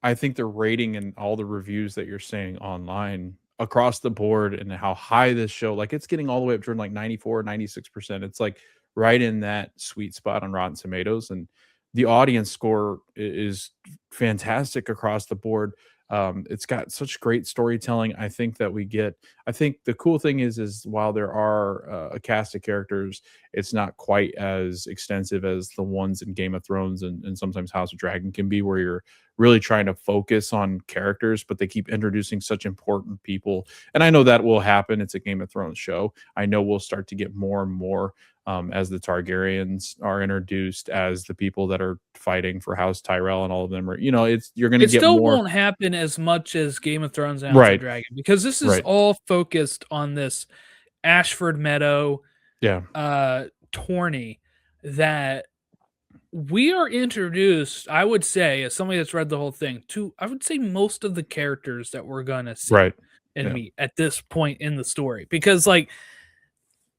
rating and all the reviews that you're saying online across the board and how high this show, like it's getting all the way up to like 94, 96%. It's like right in that sweet spot on Rotten Tomatoes. And the audience score is fantastic across the board. It's got such great storytelling. I think the cool thing is while there are a cast of characters, it's not quite as extensive as the ones in Game of Thrones and sometimes House of Dragon can be, where you're really trying to focus on characters, but they keep introducing such important people. And I know that will happen. It's a Game of Thrones show. I know we'll start to get more and more as the Targaryens are introduced as the people that are fighting for House Tyrell, and all of them are, you're going to It get still more. won't happen as much as Game of Thrones and House of Dragon, because this is all focused on this Ashford Meadow tourney that we are introduced, I would say, as somebody that's read the whole thing, to, I would say, most of the characters that we're going to see and meet at this point in the story. Because, like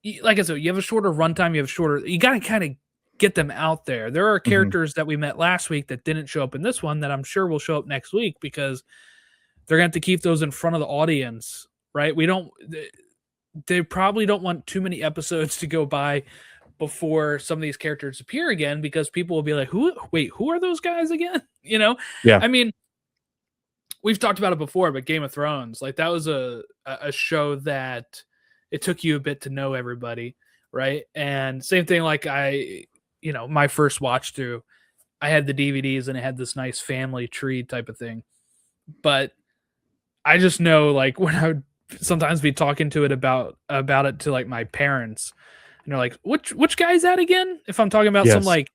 I said, you have a shorter runtime, you got to kind of get them out there. There are characters that we met last week that didn't show up in this one that I'm sure will show up next week, because they're going to have to keep those in front of the audience, right? They probably don't want too many episodes to go by before some of these characters appear again, because people will be like, who are those guys again? Yeah. I mean, we've talked about it before, but Game of Thrones, like that was a show that it took you a bit to know everybody, right? And same thing, like my first watch through, I had the DVDs and it had this nice family tree type of thing. But I just know, like, when I would sometimes be talking to it about it to like my parents, and they're like, which guy is that again? If I'm talking about some like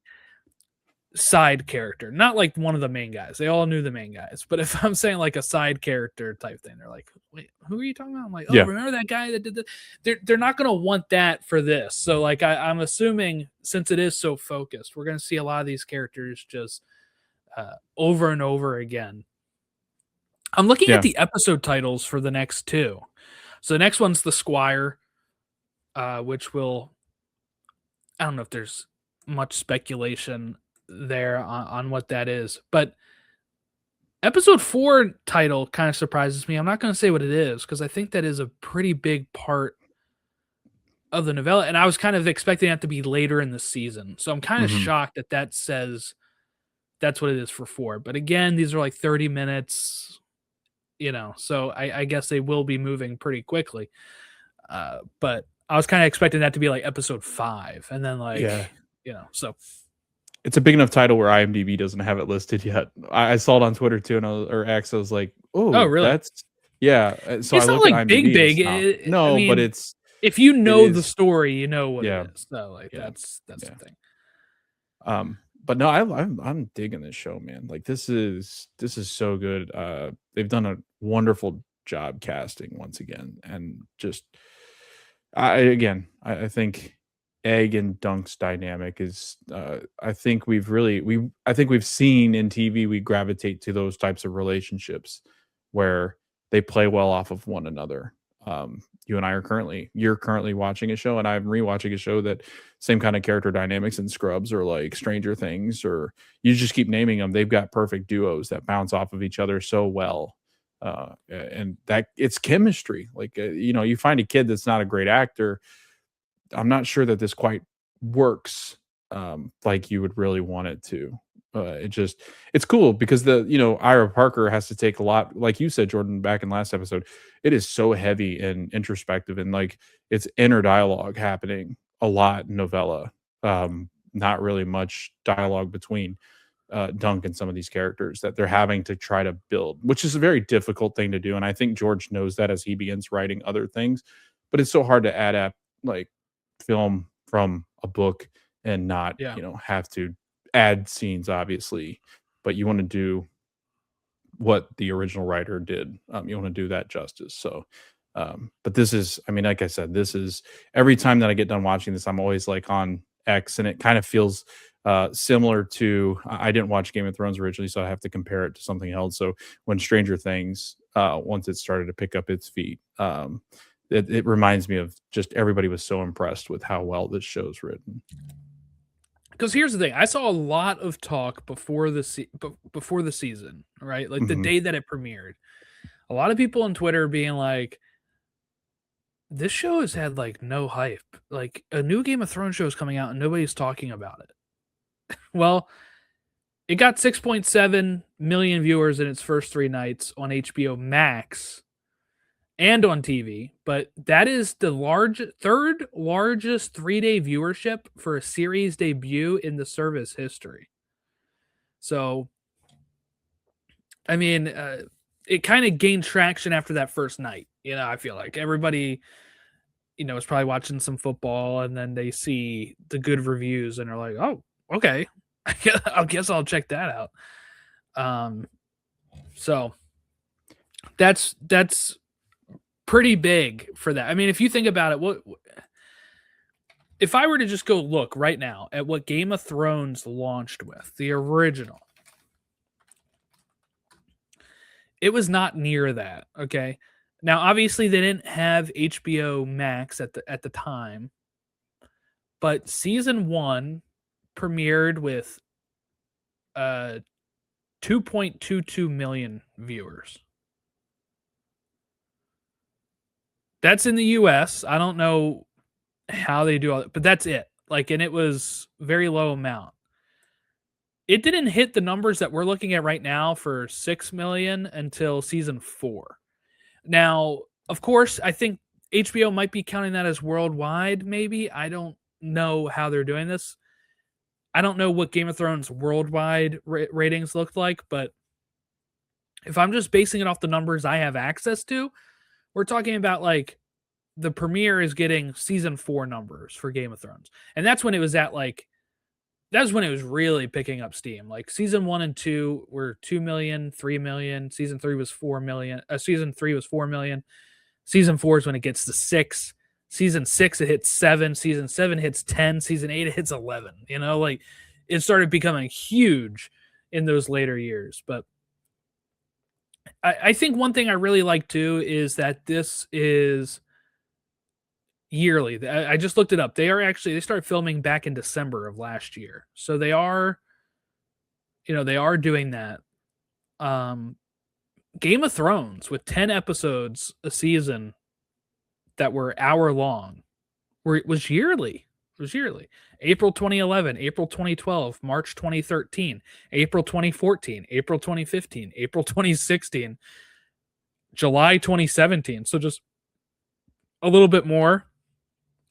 side character, not like one of the main guys. They all knew the main guys. But if I'm saying like a side character type thing, they're like, wait, who are you talking about? I'm like, remember that guy that did that? They're not going to want that for this. So like I'm assuming, since it is so focused, we're going to see a lot of these characters just over and over again. I'm looking at the episode titles for the next two. So the next one's The Squire, which will, I don't know if there's much speculation there on what that is, but episode 4 title kind of surprises me. I'm not going to say what it is, because I think that is a pretty big part of the novella, and I was kind of expecting that to be later in the season. So I'm kind of shocked that says that's what it is for 4. But again, these are like 30 minutes, so I guess they will be moving pretty quickly. But I was kind of expecting that to be like episode 5, and then so it's a big enough title where IMDb doesn't have it listed yet. I saw it on Twitter too, and or X. I was like, oh, really? That's So it's I not look like at IMDb, big. No, I mean, but it's, if you know the story, you know what it is. So like that's the thing. But no, I'm digging this show, man. Like this is so good. They've done a wonderful job casting once again, and just I think Egg and Dunk's dynamic is I think we've seen in TV, we gravitate to those types of relationships where they play well off of one another. and I you're currently watching a show, and I'm rewatching a show that same kind of character dynamics in Scrubs or like Stranger Things, or you just keep naming them. They've got perfect duos that bounce off of each other so well. And that it's chemistry. Like, you find a kid that's not a great actor. I'm not sure that this quite works like you would really want it to. It's cool because Ira Parker has to take a lot, like you said, Jordan, back in last episode. It is so heavy and introspective, and like it's inner dialogue happening a lot in novella. Not really much dialogue between Dunk and some of these characters that they're having to try to build, which is a very difficult thing to do. And I think George knows that as he begins writing other things. But it's so hard to adapt like film from a book and not have to add scenes, obviously, but you want to do what the original writer did. You want to do that justice. So but this is, I mean, like I said, this is every time that I get done watching this, I'm always like on X, and it kind of feels similar to, I didn't watch Game of Thrones originally, so I have to compare it to something else. So when Stranger Things, once it started to pick up its feet, it reminds me of just everybody was so impressed with how well this show's written. Because here's the thing, I saw a lot of talk before the season, right? Like the day that it premiered, a lot of people on Twitter being like, "This show has had like no hype. Like a new Game of Thrones show is coming out and nobody's talking about it." Well, it got 6.7 million viewers in its first 3 nights on HBO Max and on TV, but that is the third largest 3-day viewership for a series debut in the service history. So, I mean, it kind of gained traction after that first night. I feel like everybody, is probably watching some football, and then they see the good reviews and are like, "Oh, okay, I guess I'll check that out." So that's pretty big for that. I mean, if you think about it, if I were to just go look right now at what Game of Thrones launched with, the original, it was not near that. Okay. Now, obviously, they didn't have HBO Max at the time, but season 1 premiered with 2.22 million viewers. That's in the US. I don't know how they do all that, but that's it. Like, and it was very low amount. It didn't hit the numbers that we're looking at right now for 6 million until season 4. Now, of course, I think HBO might be counting that as worldwide, maybe. I don't know how they're doing this. I don't know what Game of Thrones worldwide ratings looked like, but if I'm just basing it off the numbers I have access to, we're talking about like the premiere is getting season 4 numbers for Game of Thrones. And that's when it was at like, that's when it was really picking up steam. Like season 1 and 2 were 2 million, 3 million. Season 3 was 4 million. Season 3 was 4 million. Season 4 is when it gets to 6. Season 6, it hits 7. Season 7 hits 10. Season 8, it hits 11. Like it started becoming huge in those later years. But I think one thing I really like too is that this is yearly. I just looked it up. They started filming back in December of last year. So they are doing that. Game of Thrones with 10 episodes a season that were hour long was yearly. It was yearly. April 2011, April 2012, March 2013, April 2014, April 2015, April 2016, July 2017. So just a little bit more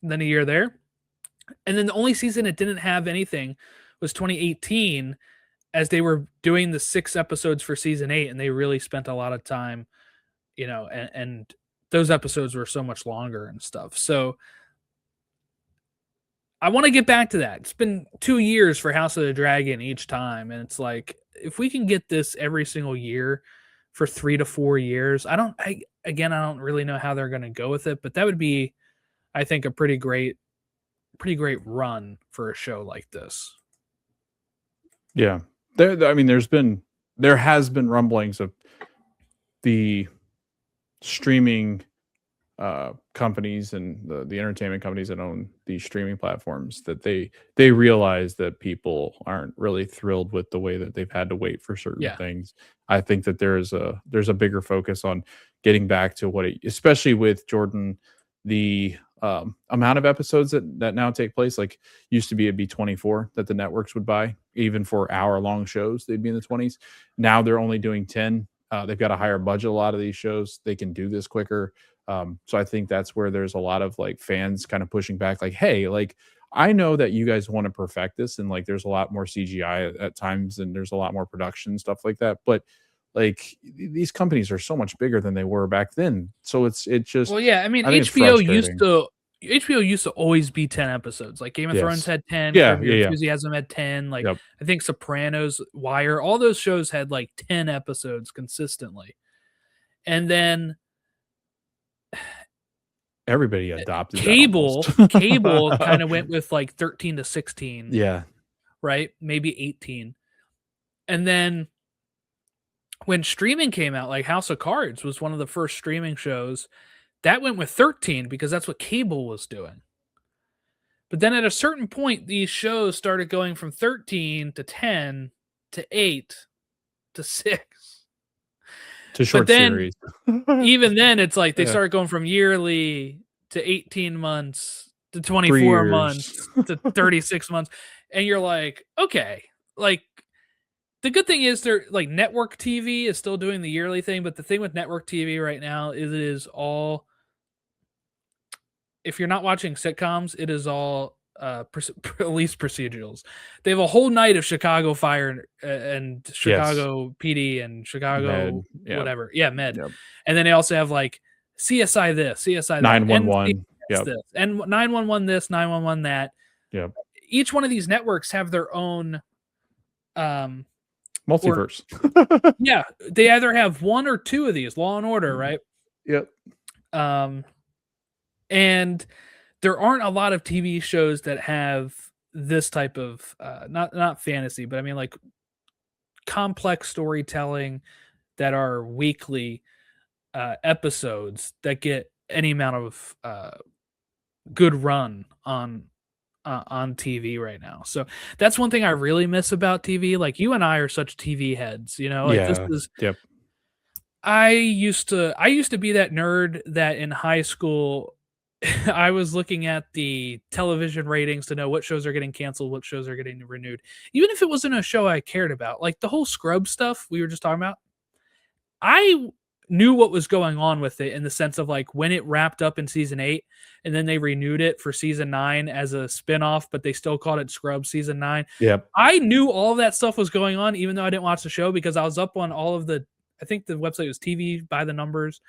than a year there. And then the only season it didn't have anything was 2018, as they were doing the 6 episodes for season 8, and they really spent a lot of time, and those episodes were so much longer and stuff. So I want to get back to that. It's been 2 years for House of the Dragon each time, and it's like, if we can get this every single year for 3 to 4 years, I don't really know how they're going to go with it, but that would be, I think, a pretty great run for a show like this. Yeah. There has been rumblings of the streaming kind companies and the entertainment companies that own these streaming platforms, that they realize that people aren't really thrilled with the way that they've had to wait for certain Yeah. things. I think that there's a bigger focus on getting back to what it, especially with Jordan, the amount of episodes that now take place. Like, used to be, it'd be 24 that the networks would buy, even for hour-long shows, they'd be in the 20s. Now they're only doing 10. They've got a higher budget, a lot of these shows. They can do this quicker. So I think that's where there's a lot of like fans kind of pushing back, like, hey, like, I know that you guys want to perfect this, and like there's a lot more CGI at times, and there's a lot more production stuff like that. But like these companies are so much bigger than they were back then. So it just, Well, yeah, I mean, I think it's frustrating. HBO used to always be 10 episodes. Like Game of Thrones Yes. had 10, Yeah, Curb Your yeah, yeah. Enthusiasm had 10. Like Yep. I think Sopranos, Wire, all those shows had like 10 episodes consistently. And then Everybody adopted that almost. cable kind of went with like 13 to 16, Yeah. right? Maybe 18. And then when streaming came out, like House of Cards was one of the first streaming shows that went with 13 because that's what cable was doing. But then at a certain point, these shows started going from 13 to 10 to 8 to 6. To short But then, series. even then, it's like they Yeah. started going from yearly to 18 months to 3 24 years. months to 36 months. And you're like, okay, like the good thing is they're like network TV is still doing the yearly thing. But the thing with network TV right now is it is all, if you're not watching sitcoms, it is all police procedurals. They have a whole night of Chicago Fire and Yes. Chicago PD and Chicago Med. Yeah. whatever. Yeah, Med. Yep. And then they also have like CSI this, CSI that, 911. Yep. this, and 911 this, 911 that. Yep. Each one of these networks have their own Multiverse. yeah, they either have one or two of these, Law and Order, right? Yep. And there aren't a lot of TV shows that have this type of not fantasy, but I mean like complex storytelling that are weekly episodes that get any amount of good run on TV right now. So that's one thing I really miss about TV. Like you and I are such TV heads, you know. Like this Yeah. is. Yep. I used to be that nerd that in high school I was looking at the television ratings to know what shows are getting canceled, what shows are getting renewed. Even if it wasn't a show I cared about, like the whole Scrub stuff we were just talking about, I knew what was going on with it in the sense of like when it wrapped up in season 8 and then they renewed it for season 9 as a spin-off, but they still called it Scrub season 9. Yep. I knew all of that stuff was going on, even though I didn't watch the show, because I was up on all of the, I think the website was TV by the numbers,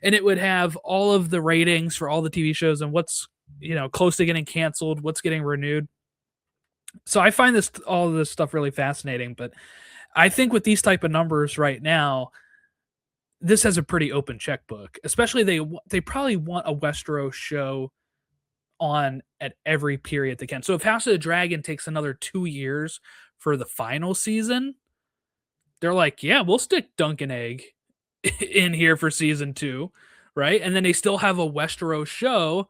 and it would have all of the ratings for all the TV shows and what's, you know, close to getting canceled, what's getting renewed. So I find all of this stuff really fascinating, but I think with these type of numbers right now, this has a pretty open checkbook. Especially they probably want a Westeros show on at every period they can. So if House of the Dragon takes another 2 years for the final season, they're like, yeah, we'll stick Dunk and Egg in here for season 2, right? And then they still have a Westeros show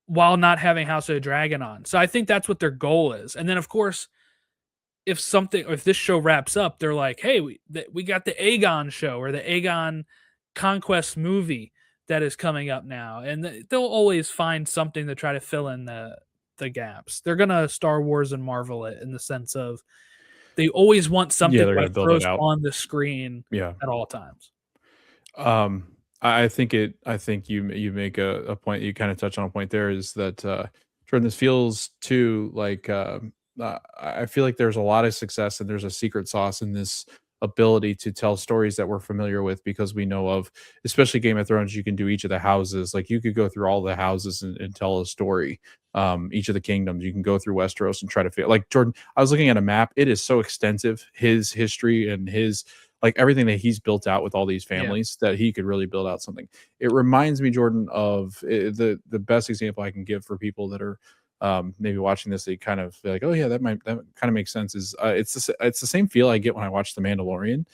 while not having House of the Dragon on. So I think that's what their goal is. And then of course, if this show wraps up, they're like, hey, we got the Aegon show or the Aegon Conquest movie that is coming up now, and they'll always find something to try to fill in the gaps. They're gonna Star Wars and Marvel it in the sense of they always want something they're gonna build it out on the screen Yeah. at all times. I think you make a point, you kind of touch on a point there, is that Jordan, this feels too like I feel like there's a lot of success and there's a secret sauce in this ability to tell stories that we're familiar with, because we know of, especially Game of Thrones, you can do each of the houses. Like you could go through all the houses and tell a story. Each of the kingdoms, you can go through Westeros and try to feel like Jordan. I was looking at a map. It is so extensive, his history and his, like everything that he's built out with all these families, that he could really build out something. It reminds me, Jordan, of the best example I can give for people that are maybe watching this, they kind of feel like, oh yeah, that kind of makes sense, is it's the same feel I get when I watch The Mandalorian.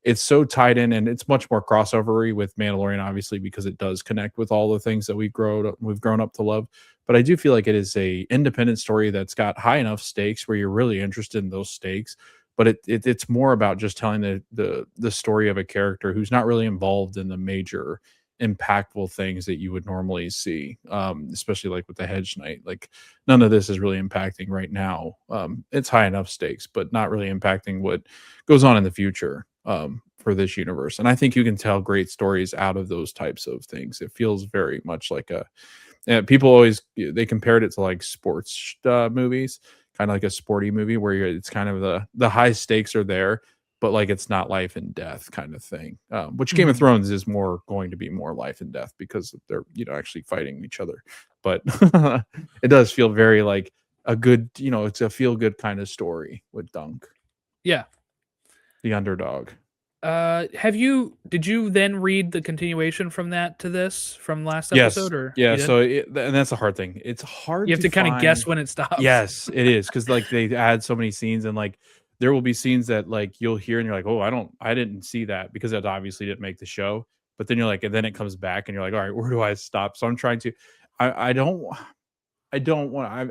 it's so tied in, and it's much more crossovery with Mandalorian, obviously, because it does connect with all the things that we've grown up to love. But I do feel like it is a independent story that's got high enough stakes where you're really interested in those stakes. But it's more about just telling the story of a character who's not really involved in the major impactful things that you would normally see, especially like with the Hedge Knight. Like none of this is really impacting right now. It's high enough stakes, but not really impacting what goes on in the future for this universe. And I think you can tell great stories out of those types of things. It feels very much like a people always they compared it to like sports movies, kind of like a sporty movie where it's kind of the high stakes are there, but like it's not life and death kind of thing. Which Game of Thrones is more going to be more life and death because they're actually fighting each other. But it does feel very like a good, it's a feel good kind of story with Dunk. Yeah. The underdog. Did you then read the continuation from that to this from last Yes. episode, or Yeah, so and that's a hard thing. It's hard you have to kind of guess when it stops? Yes, it is, because like they add so many scenes, and like there will be scenes that like you'll hear and you're like, oh, I didn't see that because that obviously didn't make the show. But then you're like, and then it comes back and you're like, all right, where do I stop? So I'm trying to I don't want.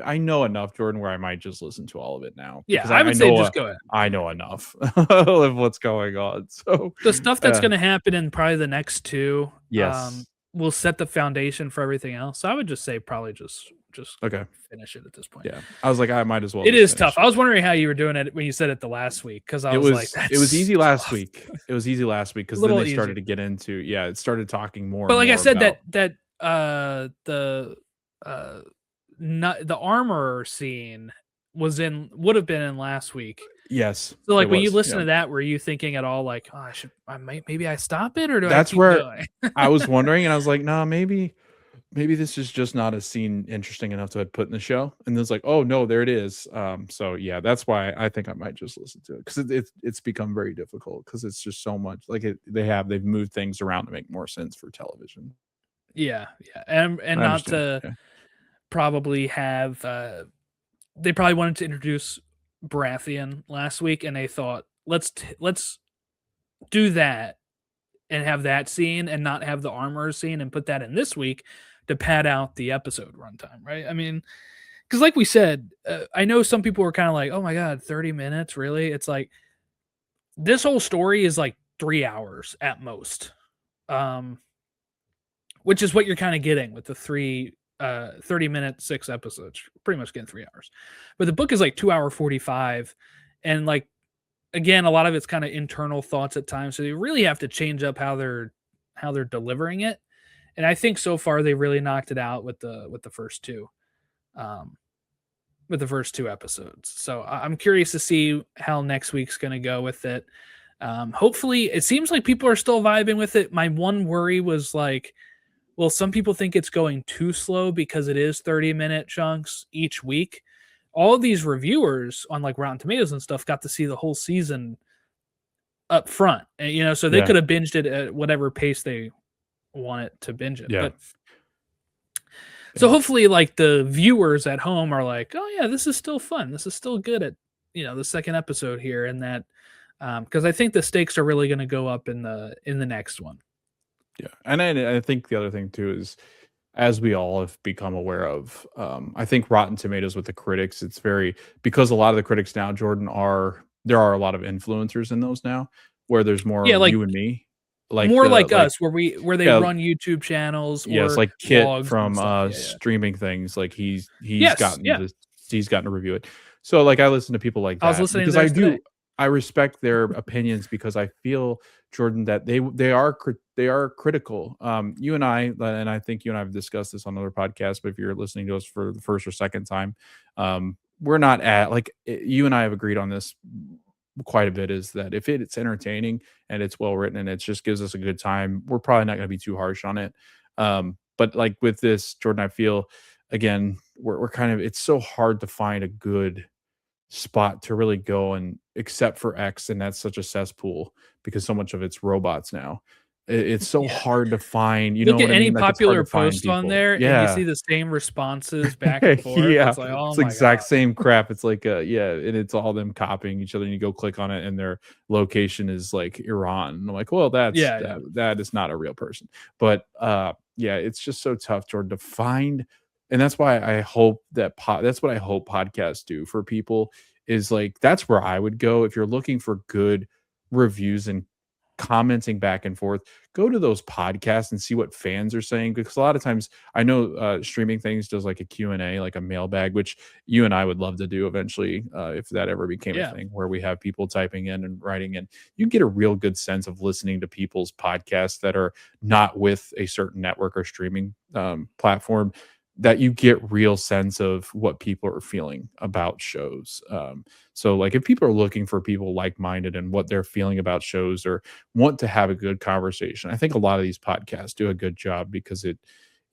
I know enough, Jordan, where I might just listen to all of it now. Yeah, Because I would say just go ahead. I know enough of what's going on. So The stuff that's going to happen in probably the next two, yes, will set the foundation for everything else. So I would just say probably just okay, finish it at this point. yeah. I was like, I might as well. It just is finish tough. I was wondering how you were doing it when you said it the last week, because I was like, it was easy last tough. week. It was easy last week because A then little they started easier. to get into it started talking more. But and like I more said, about, the armor scene would have been in last week. yes. So like it when you was, listen yeah. to that, were you thinking at all like, oh, maybe I stop it, or do That's I keep where going? I was wondering, and I was like, nah, maybe this is just not a scene interesting enough to put in the show. And then it's like, oh no, there it is. So yeah, that's why I think I might just listen to it, because it's become very difficult because it's just so much like they've moved things around to make more sense for television. Yeah, and I not understand. to Yeah. probably have. They probably wanted to introduce Baratheon last week, and they thought let's do that and have that scene, and not have the armor scene, and put that in this week to pad out the episode runtime, right? I mean, because like we said, I know some people were kind of like, "Oh my god, 30 minutes, really?" It's like this whole story is like 3 hours at most, which is what you're kind of getting with the 30-minute 6 episodes. Pretty much getting 3 hours, but the book is like 2 hour 45, and like again, a lot of it's kind of internal thoughts at times, so you really have to change up how they're delivering it. And I think so far they really knocked it out with the first two, um, with the first 2 episodes. So I'm curious to see how next week's going to go with it. Hopefully, it seems like people are still vibing with it. My one worry was like, well, some people think it's going too slow because it is 30-minute chunks each week. All of these reviewers on like Rotten Tomatoes and stuff got to see the whole season up front, and, so they Yeah. could have binged it at whatever pace they want it to binge it. Yeah. But so hopefully, like the viewers at home are like, oh yeah, this is still fun. This is still good at the second episode here, and that because I think the stakes are really going to go up in the next one. Yeah, and I think the other thing too is, as we all have become aware of, I think Rotten Tomatoes with the critics, it's very, because a lot of the critics now, Jordan, there are a lot of influencers in those now, where there's more Yeah, like you and me, like more the like like us, where they yeah, run YouTube channels yes, or like Kit vlogs and from stuff. Yeah, yeah. streaming things, like he's Yes, gotten yeah. he's gotten to review it. So like I listen to people like I was that listening to because theirs today. I respect their opinions, because I feel, Jordan, that they are critical. You and I think you and I have discussed this on other podcasts, but if you're listening to us for the first or second time, we're not at like you and I have agreed on this quite a bit, is that if it's entertaining and it's well written and it just gives us a good time, we're probably not going to be too harsh on it. But like with this, Jordan, I feel again we're kind of, it's so hard to find a good spot to really go, and except for X, and that's such a cesspool because so much of it's robots now. It's so Yeah. hard to find, you know Look at what I any mean? Like, it's hard popular to find post on people. there, and you Yeah. see the same responses back and forth. Yeah, It's like, "Oh it's the my exact god." same crap. It's like, yeah, and it's all them copying each other, and you go click on it, and their location is like Iran. And I'm like, well, Yeah, yeah. that is not a real person. But yeah, it's just so tough, Jordan, to find, and that's why I hope that that's what I hope podcasts do for people is like that's where I would go if you're looking for good reviews and commenting back and forth. Go to those podcasts and see what fans are saying because a lot of times I know streaming things does like a Q&A, like a mailbag, which you and I would love to do eventually if that ever became a Yeah. thing where we have people typing in and writing in. You get a real good sense of listening to people's podcasts that are not with a certain network or streaming platform, that you get real sense of what people are feeling about shows. So like if people are looking for people like-minded and what they're feeling about shows or want to have a good conversation, I think a lot of these podcasts do a good job because it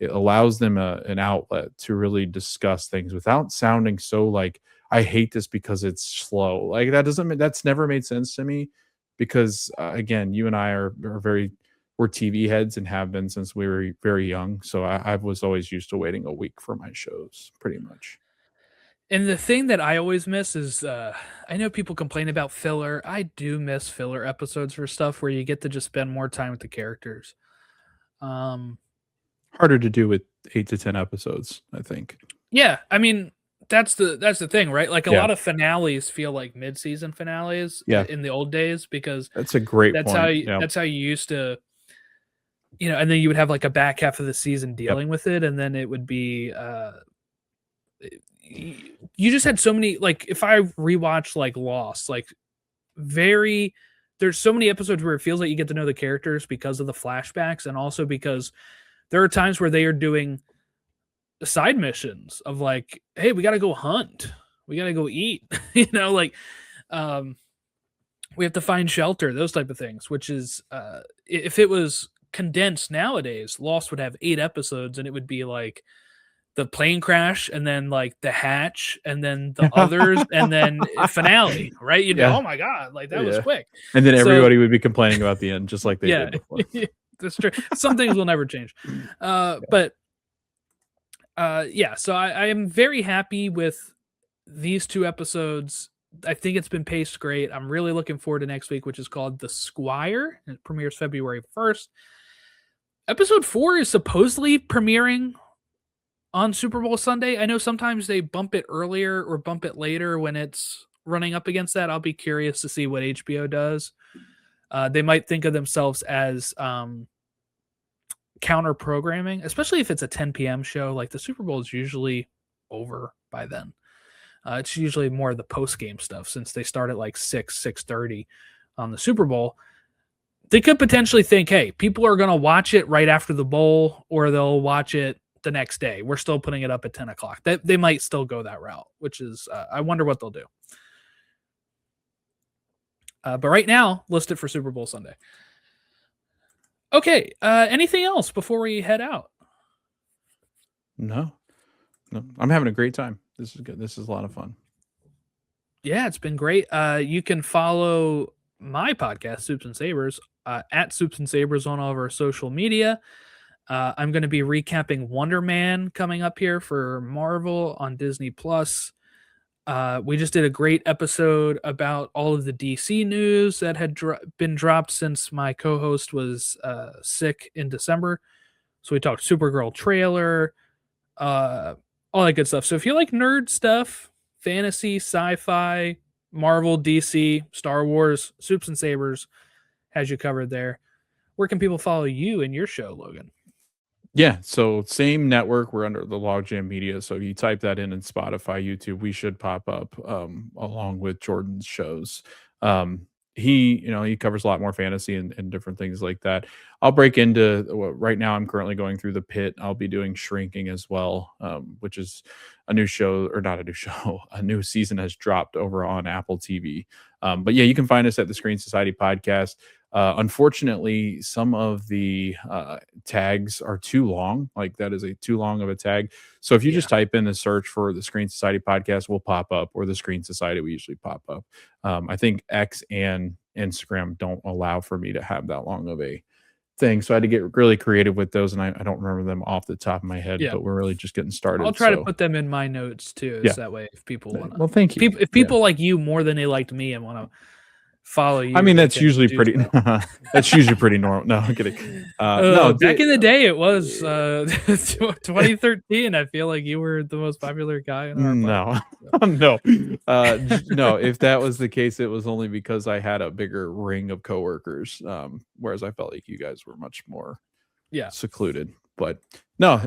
allows them an outlet to really discuss things without sounding so like I hate this because it's slow. Like that's never made sense to me because again, you and I are very we're TV heads and have been since we were very young. So I was always used to waiting a week for my shows, pretty much. And the thing that I always miss is, I know people complain about filler. I do miss filler episodes for stuff where you get to just spend more time with the characters. Um, Harder to do with 8 to 10 episodes, I think. yeah, I mean, that's the thing, right? Like a Yeah. lot of finales feel like mid-season finales Yeah. in the old days because That's a great that's how point. you, Yeah. that's how you used to, and then you would have like a back half of the season Yep. dealing with it, and then it would be you just had so many, like if I rewatch like Lost, like very there's so many episodes where it feels like you get to know the characters because of the flashbacks and also because there are times where they are doing side missions of like, hey, we got to go hunt, we got to go eat, like um we have to find shelter, those type of things, which is if it was condensed nowadays, Lost would have 8 episodes and it would be like the plane crash and then like the hatch and then the others and then finale, right? You'd be, Yeah. oh my god, like that was Yeah. quick. And then So everybody would be complaining about the end just like they yeah, did before. that's true. Some things will never change. But yeah, so I am very happy with these 2 episodes. I think it's been paced great. I'm really looking forward to next week, which is called The Squire. It premieres February 1st. Episode 4 is supposedly premiering on Super Bowl Sunday. I know sometimes they bump it earlier or bump it later when it's running up against that. I'll be curious to see what HBO does. They might think of themselves as counter programming, especially if it's a 10 p.m. show. Like the Super Bowl is usually over by then. It's usually more of the post game stuff since they start at like 6:30 on the Super Bowl. They could potentially think, hey, people are going to watch it right after the bowl, or they'll watch it the next day. We're still putting it up at 10 o'clock. They might still go that route, which is, I wonder what they'll do. But right now, listed for Super Bowl Sunday. Okay. Anything else before we head out? No. I'm having a great time. This is good. This is a lot of fun. Yeah, it's been great. You can follow my podcast, Soups and Sabers, at Soups and Sabers on all of our social media. I'm going to be recapping Wonder Man coming up here for Marvel on Disney Plus. We just did a great episode about all of the DC news that had been dropped since my co-host was sick in December. So we talked Supergirl trailer, all that good stuff. So if you like nerd stuff, fantasy, sci-fi, Marvel, DC, Star Wars, Soups and Sabers has you covered there. Where can people follow you and your show, Logan? Yeah, so same network. We're under the Logjam Media. So you type that in Spotify, YouTube, we should pop up along with Jordan's shows. He covers a lot more fantasy and different things like that. I'll break into right now. I'm currently going through The Pit. I'll be doing Shrinking as well, which is a new show, or not a new show. A new season has dropped over on Apple TV. But yeah, you can find us at the Screen Society Podcast. Unfortunately, some of the tags are too long. Like that is a too long of a tag. So if you just type in the search for the Screen Society Podcast, will pop up, or the Screen Society, we usually pop up. I think X and Instagram don't allow for me to have that long of a thing, so I had to get really creative with those, and I don't remember them off the top of my head, but we're really just getting started. I'll try to put them in my notes too, so that way if people want to. Well, thank you. If people like you more than they liked me and want to follow you, I mean, that's usually pretty. That's usually pretty normal. No, I'm kidding. No, back in the day, it was 2013. I feel like you were the most popular guy in our no. No. If that was the case, it was only because I had a bigger ring of coworkers. Whereas I felt like you guys were much more secluded. But no,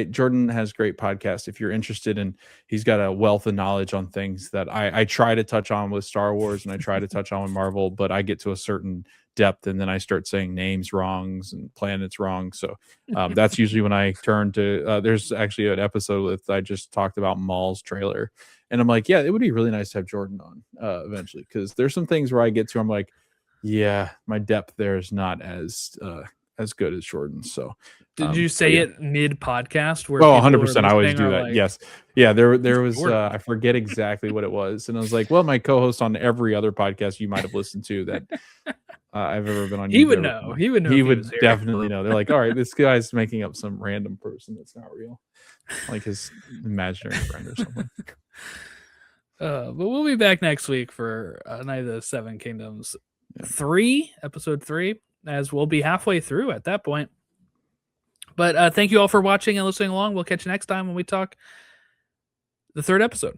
Jordan has great podcasts. If you're interested in, he's got a wealth of knowledge on things that I try to touch on with Star Wars and I try to touch on with Marvel, but I get to a certain depth and then I start saying names wrongs and planets wrong. So that's usually when I turn to, there's actually an episode with, I just talked about Maul's trailer and I'm like, yeah, it would be really nice to have Jordan on eventually. Cause there's some things where I get to, I'm like, yeah, my depth there is not as good as Jordan. So did you say it mid podcast? Where 100%. I always do that. Like, yes. Yeah. There was, I forget exactly what it was. And I was like, well, my co-host on every other podcast you might've listened to that I've ever been on. He would know. He would know. He would definitely know. They're like, all right, this guy's making up some random person that's not real. Like his imaginary friend or something. But we'll be back next week for Night of the Seven Kingdoms 3, episode 3, as we'll be halfway through at that point. But thank you all for watching and listening along. We'll catch you next time when we talk the 3rd episode.